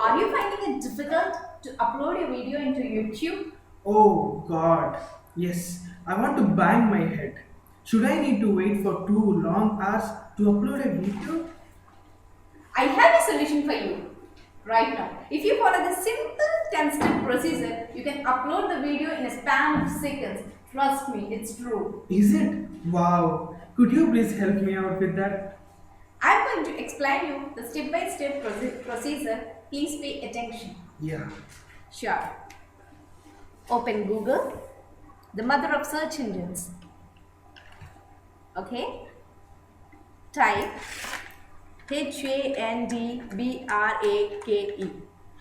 Are you finding it difficult to upload a video into YouTube? Oh God, yes, I want to bang my head. Should I need to wait for 2 long hours to upload a video? I have a solution for you right now. If you follow the simple 10-step procedure, you can upload the video in a span of seconds. Trust me, it's true. Is it? Wow, could you please help me out with that? I'm going to explain you the step-by-step procedure. Please pay attention. Yeah. Sure. Open Google, the mother of search engines. Okay? Type HANDBRAKE,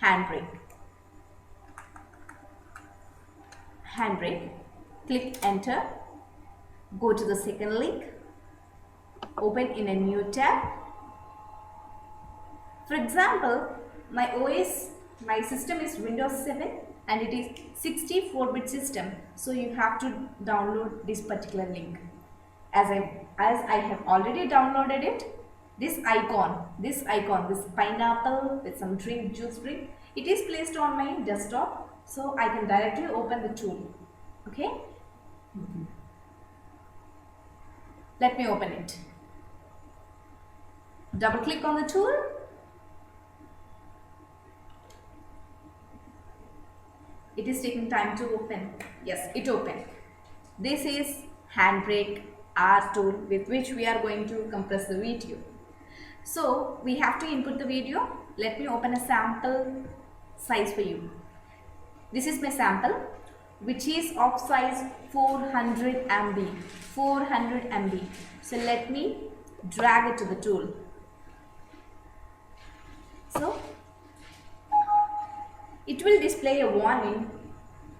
handbrake. Handbrake. Click enter. Go to the second link. Open in a new tab. For example, my system is Windows 7 and it is 64-bit system. So you have to download this particular link. As I have already downloaded it, this pineapple with some juice drink, it is placed on my desktop, so I can directly open the tool. Okay, let me open it. Double click on the tool. It is taking time to open. Yes, it opened. This is Handbrake R tool with which we are going to compress the video. So we have to input the video. Let me open a sample size for you. This is my sample, which is of size 400 MB. 400 MB. So let me drag it to the tool. So it will display a warning.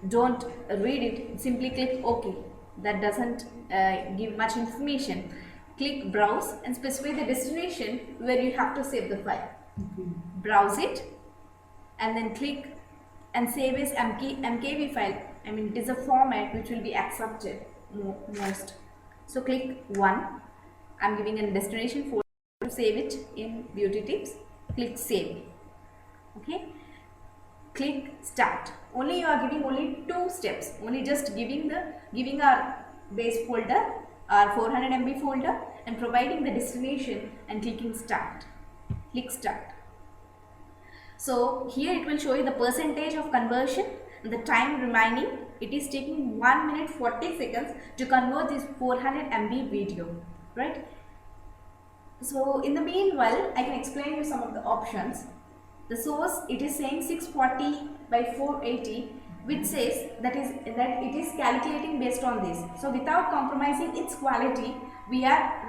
Don't read it, simply click OK. That doesn't give much information. Click browse and specify the destination where you have to save the file. Browse it and then click and save as MKV file. I mean, it is a format which will be accepted most. So click 1. I'm giving a destination folder to save it in Beauty Tips. Click save. Okay. Click start. Only you are giving only 2 steps. Only just giving our base folder, our 400 MB folder, and providing the destination and clicking start. Click start. So here it will show you the percentage of conversion and the time remaining. It is taking 1 minute 40 seconds to convert this 400 MB video, right? So in the meanwhile, I can explain you some of the options. The source, it is saying 640 by 480, which says that it is calculating based on this. So without compromising its quality, we are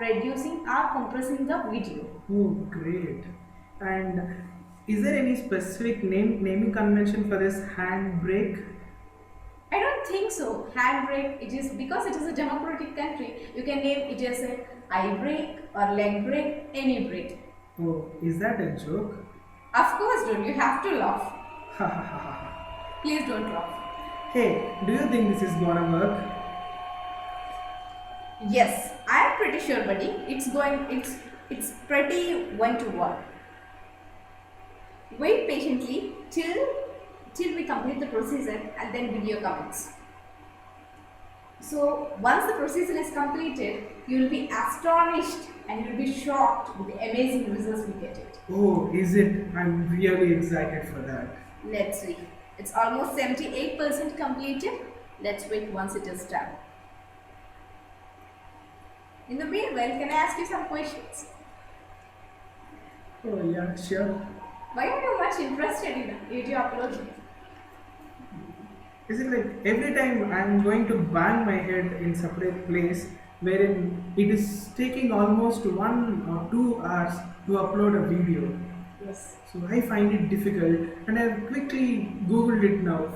compressing the video. Oh, great. And is there any specific naming convention for this handbrake? I don't think so. Handbrake, it is because it is a democratic country. You can name it as a eye brake or leg brake, any brake. Oh, is that a joke? Of course, don't. You have to laugh. Ha ha ha ha. Please don't laugh. Hey, do you think this is gonna work? Yes, I am pretty sure, buddy. It's pretty going to work. Wait patiently till we complete the procedure and then give your comments. So once the procedure is completed, you will be astonished and you will be shocked with the amazing results we get it. Oh, is it? I'm really excited for that. Let's see. It's almost 78% completed. Let's wait once it is done. In the meanwhile, can I ask you some questions? Oh, yeah, sure. Why are you much interested in video uploading? Is it like every time I'm going to bang my head in separate place wherein it is taking almost 1 or 2 hours to upload a video. Yes. So I find it difficult and I've quickly googled it now.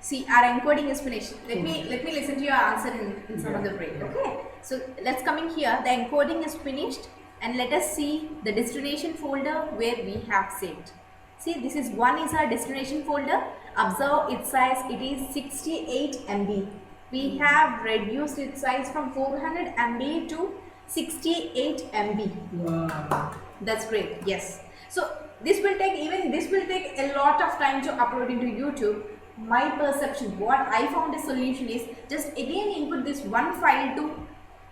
See, our encoding is finished. Let me listen to your answer in some other break. Okay. So let's come in here. The encoding is finished and let us see the destination folder where we have saved. See, this is our destination folder. Observe its size, it is 68 MB. We have reduced its size from 400 MB to 68 MB. Wow. That's great. Yes. So this will take a lot of time to upload into YouTube. My perception, what I found a solution is just again input this one file to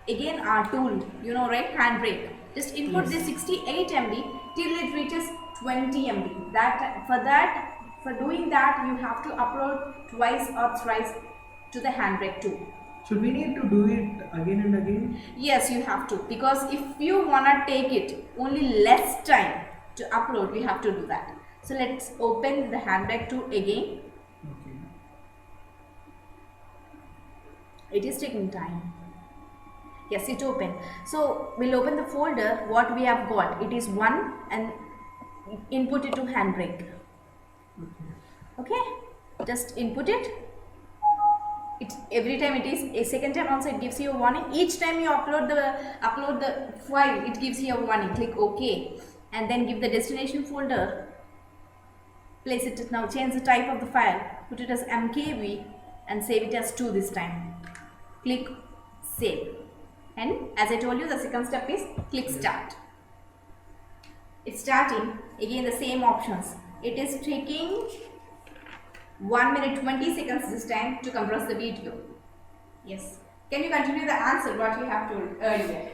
again our tool, you know, right, Handbrake. Just input Yes. this 68 MB till it reaches 20 MB. For doing that you have to upload twice or thrice to the Handbrake tool. Should we need to do it again and again? Yes, you have to, because if you wanna take it only less time to upload, you have to do that. So let's open the Handbrake tool again. Okay. It is taking time. Yes, it opened. So we'll open the folder. What we have got, it is 1 and input it to Handbrake. Okay, just input it. Every time it is a second time also it gives you a warning. Each time you upload the file, it gives you a warning. Click OK and then give the destination folder. Place it now. Change the type of the file. Put it as MKV and save it as 2 this time. Click save. And as I told you, the second step is click start. It's starting. Again the same options. It is taking 1 minute 20 seconds this time to compress the video. Yes. Can you continue the answer what you have told earlier?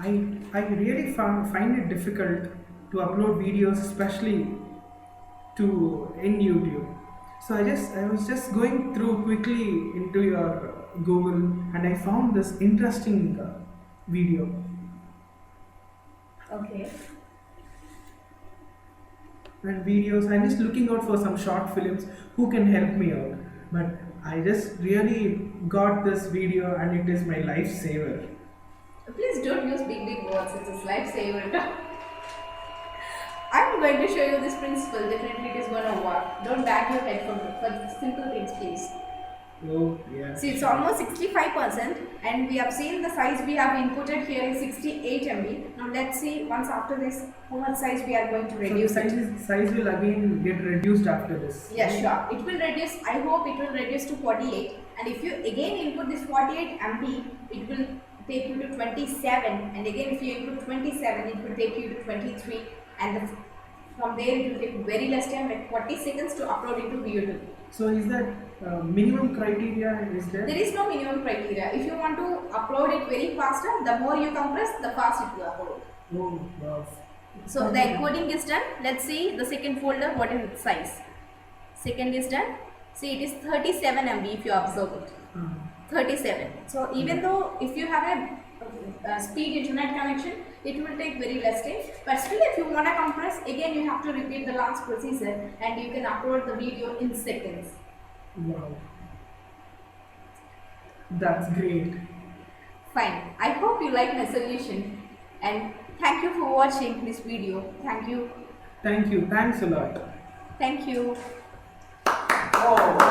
I really find it difficult to upload videos, especially in YouTube. So I was just going through quickly into your Google and I found this interesting video. Okay. And videos, I'm just looking out for some short films who can help me out. But I just really got this video and it is my lifesaver. Please don't use big words. It is lifesaver. I'm going to show you this principle. Definitely it is going to work. Don't bang your head for simple things, please. Oh, yeah. See, it's almost 65% and we have seen the size we have inputted here is 68 MB. Now let's see once after this how much size we are going to reduce So it. size will again get reduced after this. Yeah, sure. It will reduce, I hope it will reduce to 48, and if you again input this 48 MB, it will take you to 27, and again if you input 27, it will take you to 23, and from there it will take very less time, like 40 seconds to upload into YouTube. So is that minimum criteria is there? There is no minimum criteria. If you want to upload it very faster, the more you compress, the faster it will upload. Oh, wow. So the encoding is done. Let's see the second folder, what is its size. Second is done. See, it is 37 MB if you observe it. 37. So even though if you have a speed internet connection, it will take very less time. But still, if you want to compress, again you have to repeat the last procedure and you can upload the video in seconds. Wow. That's great. Fine. I hope you like my solution and thank you for watching this video. Thank you. Thank you. Thanks a lot. Thank you. Oh.